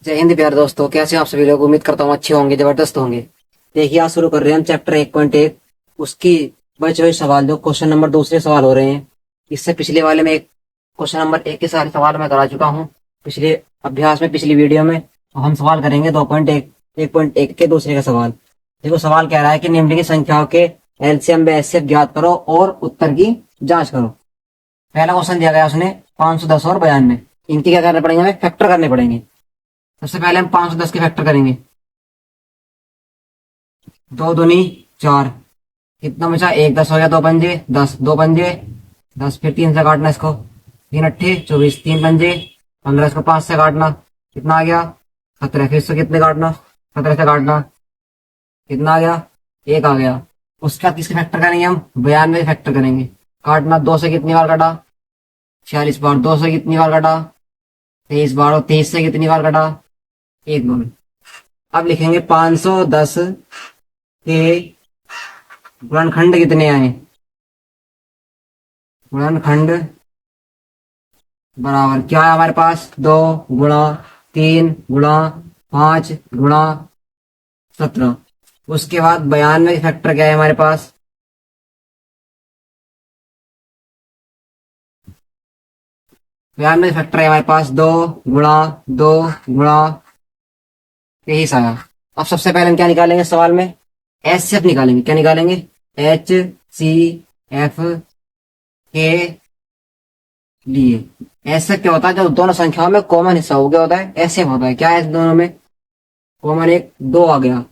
जय हिंद प्यारे दोस्तों, कैसे हैं आप सभी लोग। उम्मीद करता हूँ अच्छे होंगे, जबरदस्त होंगे। देखिए आज शुरू कर रहे हैं हम चैप्टर 1.1 उसकी बचे हुए सवाल, जो क्वेश्चन नंबर दूसरे सवाल हो रहे हैं। इससे पिछले वाले में एक क्वेश्चन नंबर 1 के सारे सवाल मैं करा चुका हूँ पिछले अभ्यास में, पिछली वीडियो में। तो हम सवाल करेंगे 2.1 1.1 के दूसरे का सवाल। देखो सवाल कह रहा है कि निम्नलिखित संख्याओं के एलसीएम व एचसीएफ ज्ञात करो और उत्तर की जांच करो। पहला क्वेश्चन दिया गया उसने 510 और 92। इनके क्या करने पड़ेंगे, हमें फैक्टर करने पड़ेंगे। सबसे पहले हम 510 के फैक्टर करेंगे। दो दूनी 4, कितना बचा, एक 10 हो गया, दो पंजे 10, दो पंजे 10, फिर 3 से काटना इसको, 3 अट्ठे 24, 3 पंजे 15, इसको 5 से काटना, कितना आ गया 17, फिर से कितने काटना 17 से काटना, कितना आ गया 1 आ गया। उसके बाद किसके फैक्टर करेंगे, हम 92 फैक्टर करेंगे। काटना 2 से कितनी बार काटा, 46 बार। 2 से कितनी बार काटा, 23 बार। और 23 से कितनी बार काटा, 1 बार। अब लिखेंगे 510 के गुणनखंड कितने आए। गुणनखंड बराबर क्या है हमारे पास, 2 गुणा 3 गुणा 5 गुणा 17। उसके बाद 92 फैक्टर क्या है हमारे पास, 92 फैक्टर है हमारे पास 2 गुणा 2 गुणा 23 आया। अब सबसे पहले हम क्या निकालेंगे सवाल में, एचसीएफ निकालेंगे। क्या निकालेंगे, एचसीएफ के लिए। ऐसे क्या होता है, जब दोनों संख्याओं में कॉमन हिस्सा हो गया होता है, ऐसे होता है। क्या है दोनों में कॉमन, एक 2 आ गया,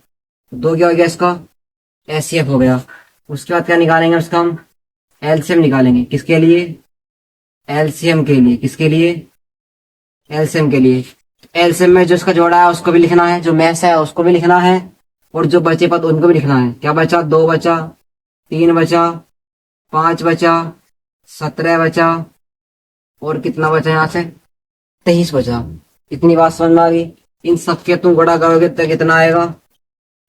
2 क्या हो गया इसका, एचसीएफ हो गया। उसके बाद क्या निकालेंगे, उसका हम एलसीएम निकालेंगे। किसके लिए, एलसीएम के लिए। किसके लिए, एलसीएम के लिए। एलसीएम में जो इसका जोड़ा है उसको भी लिखना है, जो मैस है उसको भी लिखना है, और जो बचे पद उनको भी लिखना है। क्या बचा, 2 बचा, 3 बचा, 5 बचा, 17 बचा, और कितना बचा यहाँ से 23 बचा। इतनी बात समझ में आ गई। इन सबके तुम गुणा करोगे तो कितना आएगा,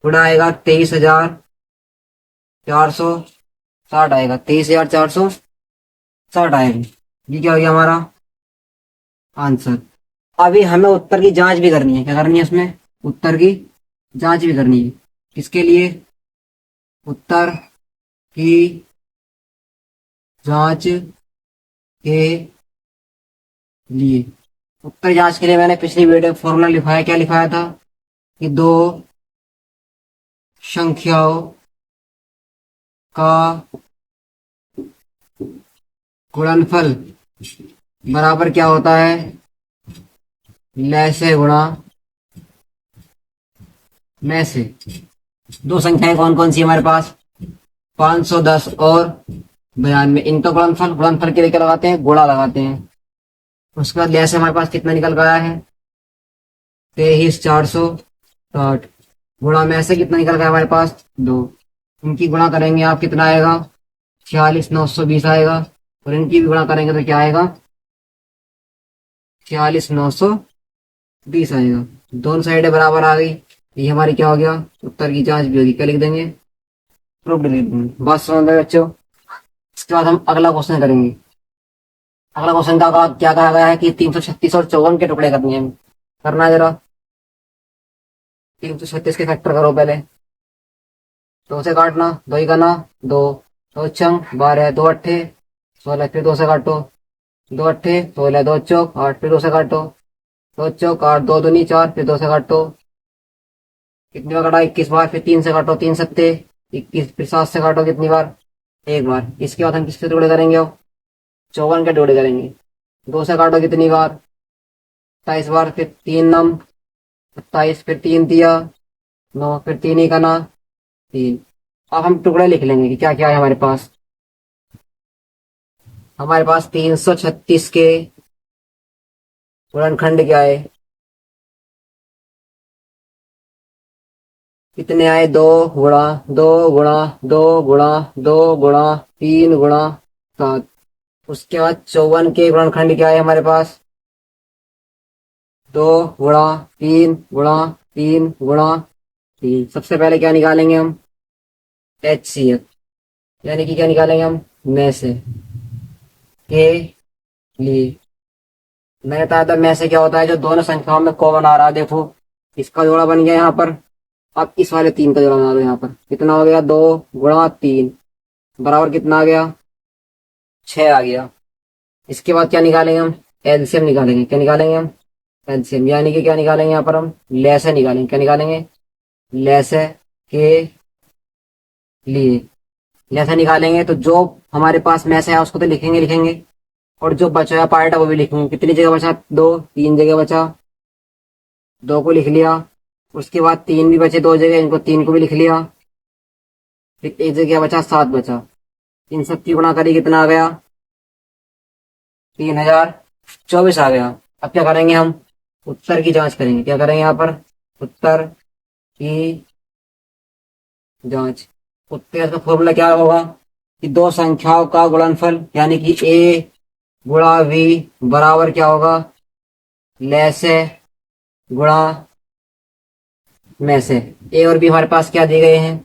गुणा आएगा 23,460 आएगा, 23,460 आएगा। ये क्या हो गया हमारा आंसर। अभी हमें उत्तर की जांच भी करनी है। क्या करनी है इसमें, उत्तर की जांच भी करनी है। किसके लिए, उत्तर की जांच के लिए। उत्तर जांच के लिए मैंने पिछली वीडियो में फॉर्मूला लिखाया। क्या लिखाया था कि दो संख्याओं का गुणनफल बराबर क्या होता है, लय से गुणा में से। दो संख्याएं कौन कौन सी हमारे पास, 510 और 92। इनका गुणनफल, गुणनफल के लिए क्या लगाते हैं, गुणा लगाते हैं। उसके बाद लय से हमारे पास कितना निकल गया है, 23,460। गुणा में से कितना निकल गया हमारे पास, 2। इनकी गुणा करेंगे आप, कितना आएगा 46,920 आएगा। और इनकी भी गुणा करेंगे तो क्या आएगा, 46,920 आएगा। दोनों साइडें बराबर आ गई। ये हमारी क्या हो गया, उत्तर की जांच भी होगी। क्या लिख देंगे, प्रूव्ड लिख देंगे। बात समझ में बच्चों। इसके बाद हम अगला क्वेश्चन करेंगे। अगला क्वेश्चन का क्या कहा गया है कि 336 और 54 के टुकड़े करने हैं। करना है जरा, 336 के फैक्टर करो पहले। 2 से काटना, 2 ही करना, 2 2 छंग 12, 2 अट्ठे 16, फिर 2 से काटो, 2 अट्ठे 16, 2 चौक 8, फिर 2 से काटो, 2 चौक 8, 2 दूनी 4, फिर 2 से काटो, कितनी बार काटा 21 बार, फिर 3 से काटो, 3 सत्ते 21, फिर 7 से काटो कितनी बार, 1 बार। इसके बाद हम किसके टुकड़े करेंगे, अब 54 के टुकड़े करेंगे। 2 से काटो कितनी बार, 27 बार, फिर 3 नम 27, फिर 3 दिया 9, फिर 3 ही करना 3। अब हम टुकड़े लिख लेंगे कि क्या क्या है हमारे पास। हमारे पास 336 के गुणनखंड क्या है, कितने आए, 2 गुणा 2 गुणा 2 गुणा 2 गुणा 3 गुणा 7। उसके बाद 54 के गुणनखंड क्या है हमारे पास, 2 गुणा 3 गुणा 3 गुणा 3। सबसे पहले क्या निकालेंगे हम, एचसीएफ, यानी कि क्या निकालेंगे हम, में से के लिए। मैंने बताया था में से क्या होता है, जो दोनों संख्याओं में कॉमन आ रहा है। देखो इसका जोड़ा बन गया यहाँ पर। अब इस वाले तीन का जोड़ा बना दो। यहाँ पर कितना हो गया, 2 गुणा 3 बराबर कितना आ गया, 6 आ गया। इसके बाद क्या निकालेंगे हम, एलसीएम निकालेंगे। क्या निकालेंगे हम, एलसीएम, यानी कि क्या निकालेंगे यहाँ पर हम, लैसे निकालेंगे। क्या निकालेंगे, लैसे के लिए। लैसे निकालेंगे तो जो हमारे पास में से है उसको तो लिखेंगे लिखेंगे, और जो बचा हुआ पार्ट है वो भी लिखेंगे। कितनी जगह बचा, 2, 3 जगह बचा, 2 को लिख लिया। उसके बाद 3 भी बचे 2 जगह, इनको 3 को भी लिख लिया। फिर एक जगह बचा, 7 बचा। इन सब की गुणा करी, कितना आ गया, 3024 आ गया। अब क्या करेंगे हम, उत्तर की जांच करेंगे। क्या करेंगे यहाँ पर, उत्तर की जांच। उत्तर का फॉर्मूला क्या होगा, कि दो संख्याओं का गुणनफल यानी कि ए गुणा वी बराबर क्या होगा, लैसे गुणा में से। ए और बी हमारे पास क्या दिए गए हैं,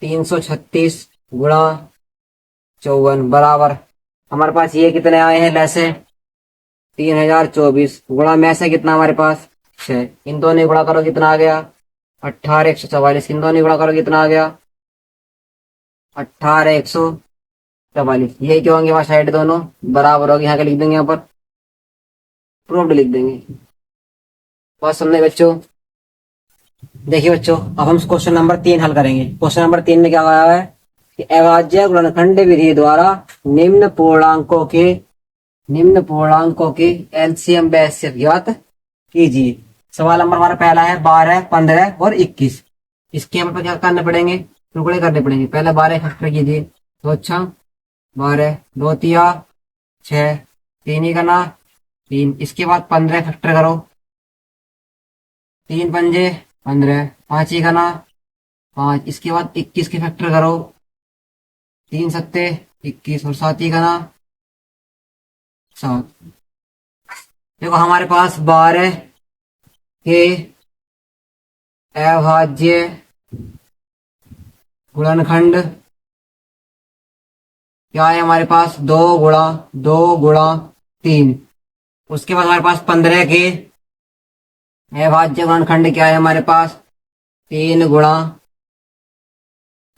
336 गुणा 54 बराबर हमारे पास ये कितने आए हैं, लैसे 3024 गुणा में से कितना हमारे पास 6। इन दोनों गुणा करो कितना आ गया, 18 144। इन दोनों गुणा करो कितना आ गया, 18 144। यही क्यों होंगे, वहां साइड दोनों बराबर होगी। यहाँ के लिख देंगे, यहाँ पर प्रूव्ड लिख देंगे। बात समझे बच्चों। देखिए बच्चों, अब हम क्वेश्चन नंबर 3 हल करेंगे। क्वेश्चन नंबर 3 में क्या आया है कि अभाज्य गुणनखंड विधि द्वारा निम्न पूर्णांकों के एलसीएम व एचसीएफ ज्ञात कीजिए। सवाल नंबर हमारा पहला है 12, 15 और 21। इसके हम क्या करने पड़ेंगे, टुकड़े करने पड़ेंगे। पहले 12 फैक्टर कीजिए तो अच्छा, 12 2 तिया 6, 3 ही करना 3। इसके बाद 15 फैक्टर करो, 3 पंजे 15, 5 ही करना 5। इसके बाद 21 के फैक्टर करो, 3 सत्ते 21 और 7 ही करना 7। देखो हमारे पास 12 के अभाज्य गुणनखंड क्या है हमारे पास, 2 गुणा 3। उसके बाद हमारे पास 15 के अभाज्य गुणनखंड क्या है हमारे पास, 3 गुणा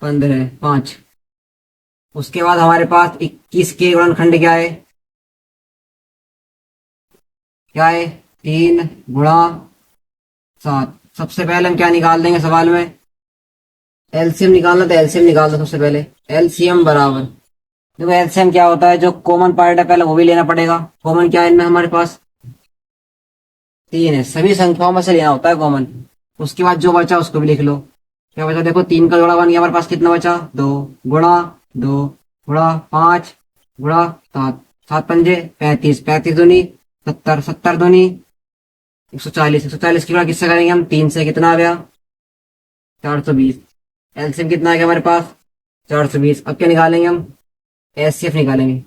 15 5। उसके बाद हमारे पास 21 के गुणनखंड क्या है 3 गुणा 7। सबसे पहले हम क्या निकाल देंगे, सवाल में एलसीएम निकालना, तो एलसीएम निकाल दो सबसे पहले। एलसीएम बराबर, देखो एलसीएम क्या होता है, जो कॉमन पार्ट है पहले वो भी लेना पड़ेगा। कॉमन क्या है इनमें हमारे पास, 3 है। सभी संख्याओं में से लेना होता है कॉमन। उसके बाद जो बचा उसको भी लिख लो। क्या बचा, देखो 3 का जोड़ा बन गया हमारे पास, कितना बचा, 2 गुणा 5 गुणा 7, 7 पंजे 35, 35 दूनी 70, 70 दूनी 140, 140 की गुणा किससे करेंगे हम, 3 से। कितना आ गया, 420। एलसीएम कितना आ गया हमारे पास, 420। अब क्या निकालेंगे हम, एचसीएफ निकालेंगे।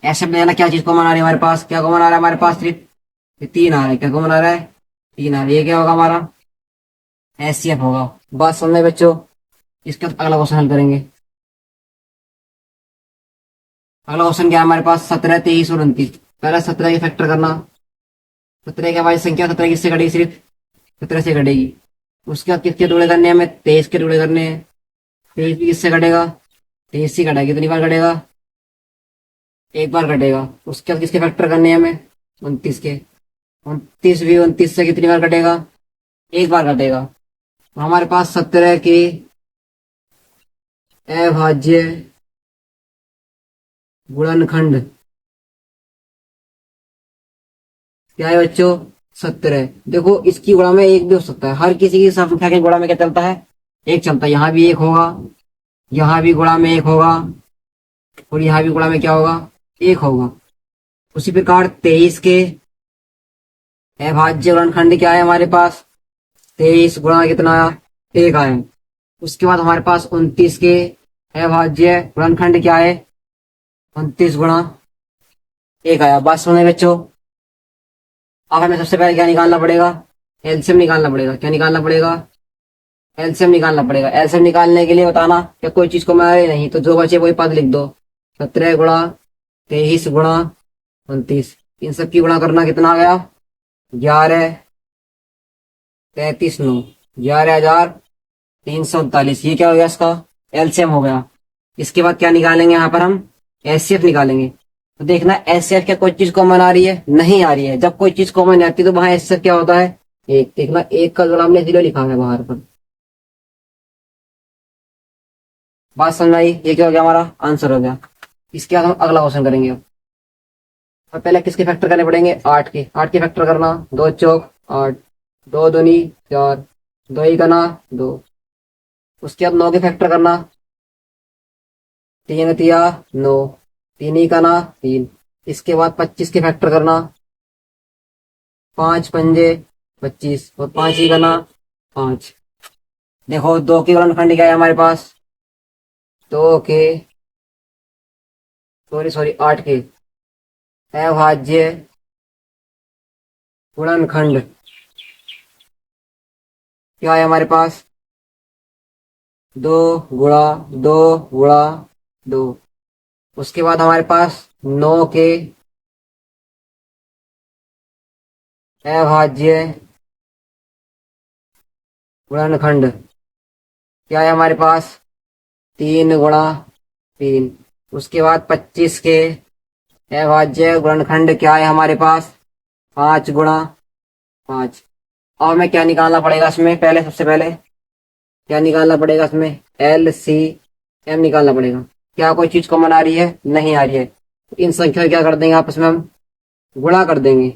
एचसीएफ लेना, क्या चीज कॉमन आ रही है हमारे पास, क्या कॉमन आ रहा है हमारे पास, सिर्फ 3 आ रहा है। क्या कॉमन आ रहा है, 3 आ रहा है। ये क्या होगा हमारा, एचसीएफ होगा। बात समझे बच्चों। इसका अगला क्वेश्चन हल करेंगे। अगला क्वेश्चन क्या है हमारे पास, 17 23 और 29। पहले 17 के फैक्टर करना। 17 की हमारी संख्या 17 किससे कटेगी, सिर्फ 17 से कटेगी। उसके बाद किसके टुकड़े करने हैं हमें, 23 के टुकड़े करने हैं। 23 भी किससे कटेगा, 23 ही कटेगा। कितनी बार कटेगा, एक बार कटेगा। उसके बाद किसके फैक्टर करने हैं हमें, 29 के। 29 भी 29 से कितनी बार कटेगा, एक बार कटेगा। तो हमारे पास 17 के अभाज्य गुणनखंड क्या है बच्चों, 17। देखो इसकी गुणा में एक भी हो सकता है, हर किसी की संख्या के गुणा में क्या चलता है, एक चलता है। यहाँ भी एक होगा, यहाँ भी गुणा में एक होगा, और यहाँ भी गुणा में क्या होगा, एक होगा। उसी प्रकार 23 के अभाज्य गुणनखंड क्या है हमारे पास, 23 गुणा कितना आया, एक आया। उसके बाद हमारे पास 29 के अभाज्य गुणनखंड क्या है, 29 गुणा एक आया। बात सुने बच्चों। अब हमें सबसे पहले क्या निकालना पड़ेगा, एलसीएम निकालना पड़ेगा। क्या निकालना पड़ेगा, एलसीएम निकालना पड़ेगा। एलसीएम निकालने के लिए बताना कि कोई चीज को मारे नहीं, तो जो बचे वही पद लिख दो। 17 गुणा 23 गुणा 29। इन सब की गुणा करना कितना आ गया? 11 33 9, 11,339। ये क्या हो गया? इसका एलसीएम हो गया। इसके बाद क्या निकालेंगे? यहाँ पर हम एचसीएफ निकालेंगे। तो देखना एचसीएफ क्या कोई चीज कॉमन आ रही है? नहीं आ रही है। जब कोई चीज कॉमन आती है तो वहां एचसीएफ क्या होता है? एक। देखना एक का जोड़ा हमने 0 लिखा है बाहर पर। बात समझ आई? ये क्या हो गया? हमारा आंसर हो गया। इसके बाद हम अगला क्वेश्चन करेंगे। अब पहले किसके फैक्टर करने पड़ेंगे? 8 के। 8 के फैक्टर करना, 2 चौक 8, 2 दूनी 4, 2 ही गना 2। उसके बाद 9 के फैक्टर करना, 3 तिया 9, 3 ही गना 3। इसके बाद 25 के फैक्टर करना, 5 पंजे 25 और 5 ही गना 5। देखो 2 की गुणनखंड क्या है हमारे पास? 2 के सॉरी 8 के अभाज्य गुणनखंड क्या है हमारे पास? 2 गुणा 2 गुणा 2। उसके बाद हमारे पास 9 के अभाज्य गुणनखंड क्या है हमारे पास? 3 गुणा 3। उसके बाद 25 के अभाज्य गुणनखंड क्या है हमारे पास? 5 गुणा 5। और हमें क्या निकालना पड़ेगा इसमें? पहले सबसे पहले क्या निकालना पड़ेगा इसमें? एलसीएम निकालना पड़ेगा। क्या कोई चीज कॉमन आ रही है? नहीं आ रही है। इन संख्या क्या कर देंगे? आपस में हम गुणा कर देंगे।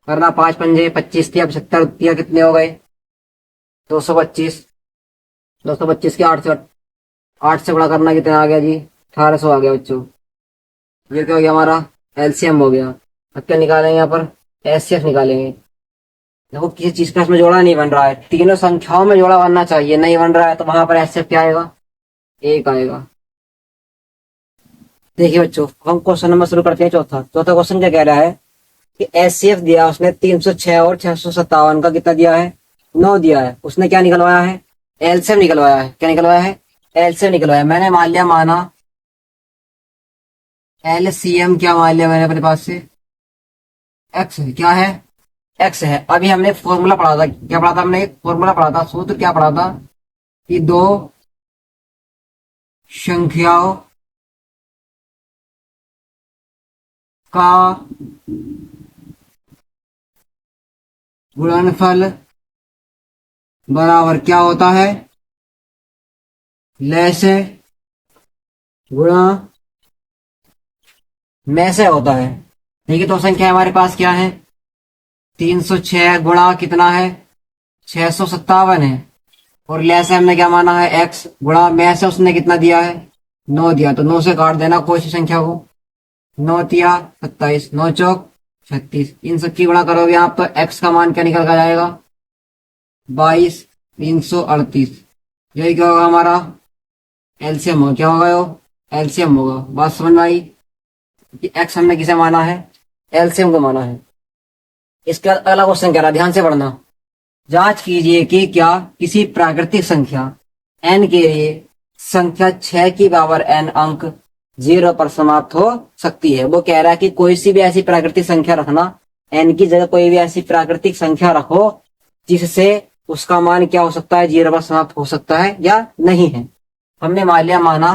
करना 5 पंजे 25 दिया 75 दिया, कितने हो गए? 225। 225 के 8 से गुणा करना कितना आ गया जी? 1800 आ गया बच्चों। ये क्या हो गया? हमारा एलसीएम हो गया। अब क्या निकालेंगे? यहाँ पर एचसीएफ निकालेंगे। देखो किसी चीज का इसमें जोड़ा नहीं बन रहा है, तीनों संख्याओं में जोड़ा बनना चाहिए, नहीं बन रहा है तो वहां पर एचसीएफ क्या आएगा? 1 आएगा। देखिए बच्चों, हम क्वेश्चन नंबर शुरू करते हैं। चौथा क्वेश्चन क्या कह रहा है कि एचसीएफ दिया उसने 306 और 657 का कितना दिया है? 9 दिया है। उसने क्या निकलवाया है? एलसीएम निकलवाया है। क्या निकलवाया है? एलसीएम निकलवाया। मैंने मान लिया, माना एलसीएम क्या मान लिया मैंने अपने पास से? एक्स है। क्या है? एक्स है। अभी हमने फॉर्मूला पढ़ा था। क्या पढ़ा था हमने? एक फॉर्मूला पढ़ा था। सूत्र क्या पढ़ा था कि दो संख्याओं का गुणनफल बराबर क्या होता है? लय से गुणा में से होता है। देखिए तो संख्या हमारे पास क्या है? 306 गुणा कितना है? 657 है। और लय से हमने क्या माना है? एक्स। गुणा में से उसने कितना दिया है? 9 दिया। तो 9 से काट देना कोई सी संख्या को। 9 तिया 27, 9 चौक 36। इन सब की गुणा करोगे आप तो एक्स का मान क्या निकल कर जाएगा? 22,338। यही क्या होगा? हमारा एलसीएम होगा। क्या होगा? वो एलसीएम होगा। बात समझ में आई कि एक्स हमने किसे माना है? एलसीएम को माना है। इसके बाद अगला क्वेश्चन कह रहा है, ध्यान से पढ़ना। जांच कीजिए कि क्या किसी प्राकृतिक संख्या n के लिए संख्या 6 की पावर n अंक 0 पर समाप्त हो सकती है। वो कह रहा है कि कोई सी भी ऐसी प्राकृतिक संख्या रखना, n की जगह कोई भी ऐसी प्राकृतिक संख्या रखो जिससे उसका मान क्या हो सकता है? 0 पर समाप्त हो सकता है या नहीं है। हमने मान लिया, माना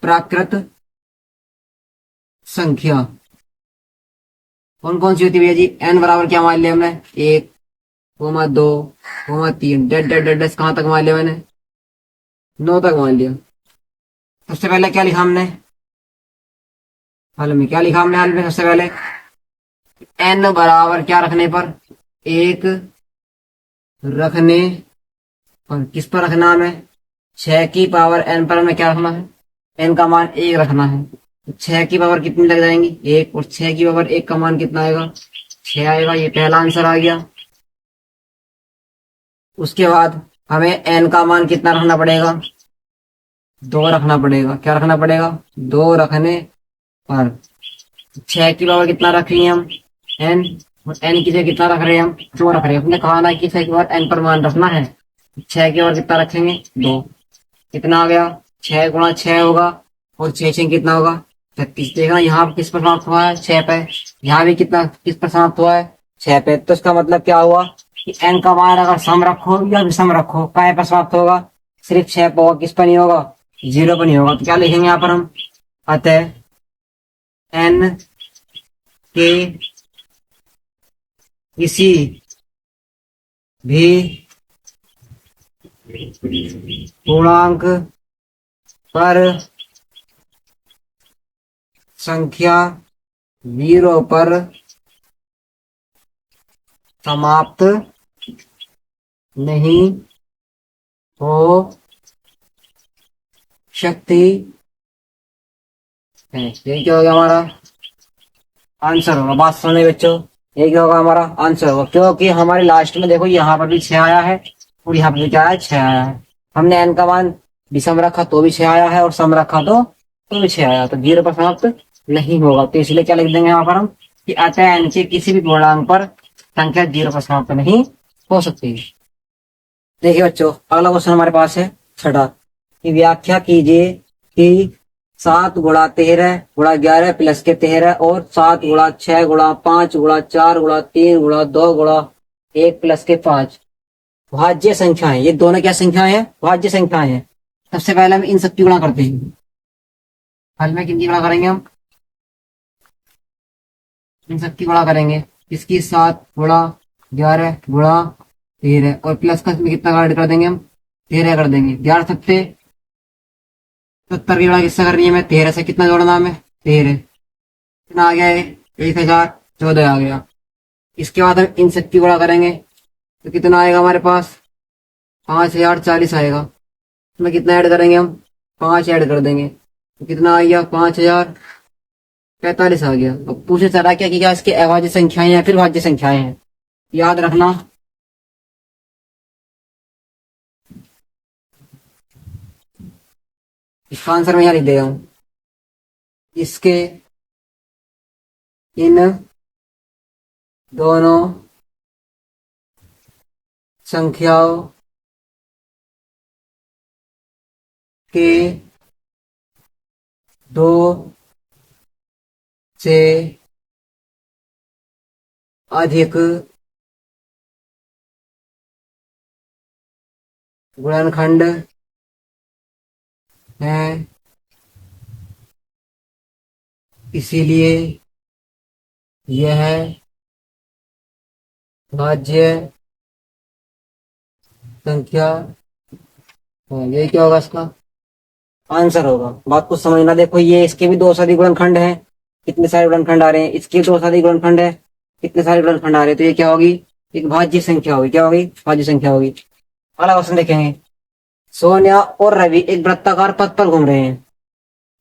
प्राकृत संख्या कौन कौन सी होती है भैया जी? n बराबर क्या मान लिया हमने? 1, 2, 3। डेड डेड डेड कहां तक मान लिया मैंने? 9 तक मान लिया। सबसे पहले क्या लिखा हमने हल में? क्या लिखा हमने हल में? सबसे पहले n बराबर क्या रखने पर? 1 रखने पर। किस पर रखना हमें? 6 की पावर n पर हमें क्या रखना है? n का मान 1 रखना है। तो 6 की पावर कितनी लग जाएंगी? 1। और 6 की पावर 1 का मान कितना आएगा? 6 आएगा। ये पहला आंसर आ गया। उसके बाद हमें n का मान कितना रखना पड़ेगा? 2 रखना पड़ेगा। क्या रखना पड़ेगा? 2 रखने पर 6 की पावर कितना रख रही हैं हम? n। और n की जगह कितना रख रहे हैं हम? 2 रख रहे हैं। हमने कहा ना कि 6 की पावर n पर मान रखना है। 6 की पावर कितना रखेंगे? 2। कितना आ गया, 6 × 6 होगा, और 6 कितना होगा 36। देखना यहाँ किस पर समाप्त हुआ है, 6 पे। यहाँ भी कितना किस पर समाप्त हुआ है, 6 पे। तो इसका मतलब क्या हुआ कि n का मान अगर सम रखो या विषम रखो, काय पर समाप्त होगा, सिर्फ 6 पर होगा, किस पर नहीं होगा, 0 पर नहीं होगा। तो क्या लिखेंगे यहाँ पर हम, अतः n के किसी भी पूर्णांक पर संख्या 0 पर समाप्त नहीं हो सकती है। ये क्या होगा हमारा आंसर होगा। बात सुने बच्चों, ये क्या होगा हमारा आंसर होगा, क्योंकि हमारे लास्ट में देखो यहाँ पर भी 6 आया है और यहाँ पर भी क्या आया, 6 आया है। हमने n का मान विषम रखा तो भी 6 आया है, और सम रखा तो भी 6 आया, तो 0 पर समाप्त नहीं होगा। तो इसलिए क्या लिख देंगे यहाँ पर हम कि अतः n के किसी भी पूर्णांक पर संख्या 0 पर समाप्त नहीं हो सकती। देखिए बच्चों, अगला क्वेश्चन हमारे पास है छठा, कि व्याख्या कीजिए कि 7 × 13 × 11 प्लस के 13 और 7 × 6 × 5 × 4 × 3 × 2 × 1 प्लस के 5 भाज्य संख्याएं। ये दोनों क्या संख्याएं हैं, भाज्य संख्याएं हैं। सबसे पहले हम इन सबकी गुणा करते हैं। हल में किनकी गुणा करेंगे हम, इन सबकी गुणा करेंगे। इसकी 7 × 11 × 13 और प्लस का इसमें कितना ऐड कर देंगे हम, 13 कर देंगे। 11 सत्ते 70 की गुणा किससे करनी है, हमें 13 से कितना जोड़ना है, हमें 13। कितना आ गया है, 1014 आ गया। इसके बाद हम इन सबकी गुणा करेंगे तो कितना आएगा हमारे पास, 5040 आएगा। इसमें कितना ऐड करेंगे हम, 5 ऐड कर देंगे तो कितना आ गया, 5045 आ गया। अब पूछे चला क्या कि क्या इसके अभाज्य संख्याएं या फिर भाज्य संख्याएं हैं। याद रखना, इसका आंसर मैं यहाँ लिख दे रहा हूं, इसके इन दोनों संख्याओं के 2 से अधिक गुणनखंड हैं, इसीलिए यह भाज्य संख्या है। ये क्या होगा, इसका आंसर होगा। बात को समझना, देखो ये इसके भी 2 से अधिक गुणनखंड हैं, कितने सारे गुणनखंड आ रहे हैं, इसके 2 से अधिक गुणनखंड है, कितने सारे गुणनखंड आ रहे हैं। तो ये क्या होगी, एक भाज्य संख्या होगी। क्या होगी, भाज्य संख्या होगी। अगला क्वेश्चन देखेंगे, सोनिया और रवि एक वृत्ताकार पथ पर घूम रहे हैं।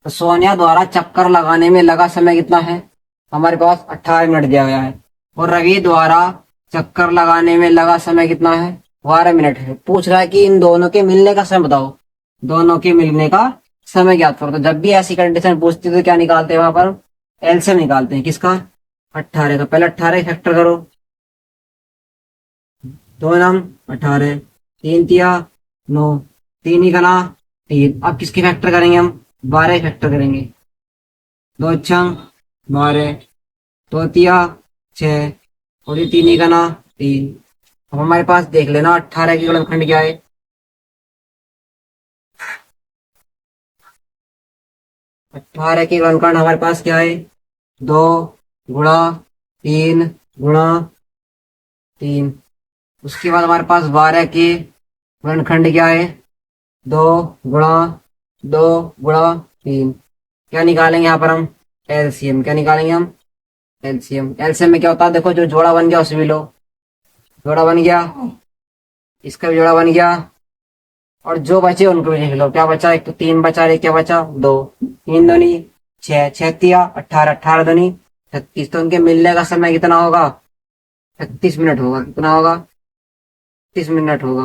तो सोनिया द्वारा चक्कर लगाने में लगा समय कितना है, हमारे पास 18 मिनट दिया गया है, और रवि द्वारा चक्कर लगाने में लगा समय कितना है, 12 मिनट है। पूछ रहा है कि इन दोनों के मिलने का समय बताओ, दोनों के मिलने का समय ज्ञात करो। तो जब भी ऐसी कंडीशन पूछती है तो क्या निकालते हैं, वहां पर एलसीएम निकालते हैं। किसका, 18 का। पहले 18 फैक्टर करो, 2 नम 18, 3 तिया 9, 3 ही गना 3। अब किसकी फैक्टर करेंगे हम, 12 फैक्टर करेंगे। 2 छंग 12, 2 तिया 6 और ये 3 ही गना 3। अब हमारे पास देख लेना 18 की गुणनखंड क्या है, 18 की गुणनखंड हमारे पास क्या है, 2 × 3 × 3। उसके बाद हमारे पास 12 के गुणनखंड क्या है, 2 × 2 × 3। क्या निकालेंगे यहाँ पर हम, एलसीएम। क्या निकालेंगे हम, एलसीएम। एलसीएम में क्या होता है, देखो जो जोड़ा बन गया उसे भी लो, जोड़ा बन गया, इसका भी जोड़ा बन गया, और जो बचे उनको भी लिख लो। क्या बचा, एक तो 3 बचा, एक क्या बचा 2, 3 दूनी 6, 6 तिया 18, 18 दूनी 36। तो उनके मिलने का समय कितना होगा, 36 मिनट होगा। कितना होगा, 30 मिनट होगा।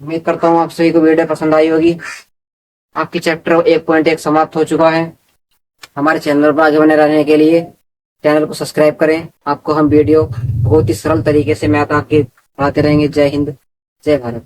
उम्मीद करता हूँ आप सभी को वीडियो पसंद आई होगी। आपकी चैप्टर 1.1 समाप्त हो चुका है। हमारे चैनल पर आगे बने रहने के लिए चैनल को सब्सक्राइब करें। आपको हम वीडियो बहुत ही सरल तरीके से मैथ आपके पढ़ाते रहेंगे। जय हिंद, जय भारत।